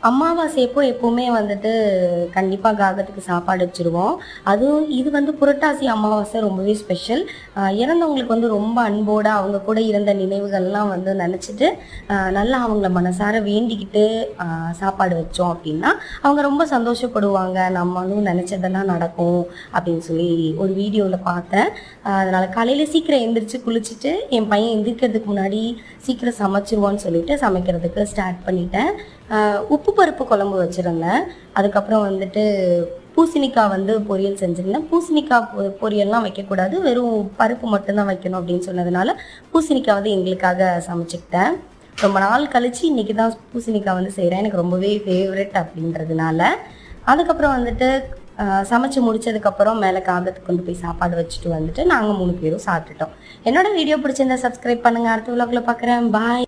அமாவாசையப்போ எப்போவுமே வந்துட்டு கண்டிப்பாக காகத்துக்கு சாப்பாடு வச்சுருவோம். அதுவும் இது வந்து புரட்டாசி அமாவாசை ரொம்பவே ஸ்பெஷல். இறந்தவங்களுக்கு வந்து ரொம்ப அன்போடு அவங்க கூட இருந்த நினைவுகள்லாம் வந்து நினச்சிட்டு நல்லா அவங்கள மனசார வேண்டிக்கிட்டு சாப்பாடு வச்சோம் அப்படின்னா அவங்க ரொம்ப சந்தோஷப்படுவாங்க. நம்மளும் நினச்சதெல்லாம் நடக்கும் அப்படின்னு சொல்லி ஒரு வீடியோவில் பார்த்தேன். அதனால் காலையில் சீக்கிரம் எழுந்திரிச்சு குளிச்சுட்டு என் பையன் எந்திரிக்கிறதுக்கு முன்னாடி சீக்கிரம் சமைச்சிருவோன்னு சொல்லிட்டு சமைக்கிறதுக்கு ஸ்டார்ட் பண்ணிட்டேன். உப்பு பருப்பு குழம்பு வச்சுருந்தேன். அதுக்கப்புறம் வந்துட்டு பூசணிக்காய் வந்து பொரியல் செஞ்சுருந்தேன். பூசணிக்காய் பொரியல்லாம் வைக்கக்கூடாது, வெறும் பருப்பு மட்டும்தான் வைக்கணும் அப்படின்னு சொன்னதுனால பூசணிக்காய் வந்து எங்களுக்காக சமைச்சிக்கிட்டேன். ரொம்ப நாள் கழித்து இன்றைக்கி தான் பூசணிக்காய் வந்து செய்கிறேன். எனக்கு ரொம்பவே ஃபேவரட் அப்படின்றதுனால. அதுக்கப்புறம் வந்துட்டு சமைச்சு முடிச்சதுக்கப்புறம் மேலே காகத்துக்கு கொண்டு போய் சாப்பாடு வச்சுட்டு வந்துட்டு நாங்கள் 3 பேரும் சாப்பிட்டுட்டோம். என்னோட வீடியோ பிடிச்சிருந்தா சப்ஸ்கிரைப் பண்ணுங்கள். அடுத்த விலாகில் பார்க்குறேன். பாய்.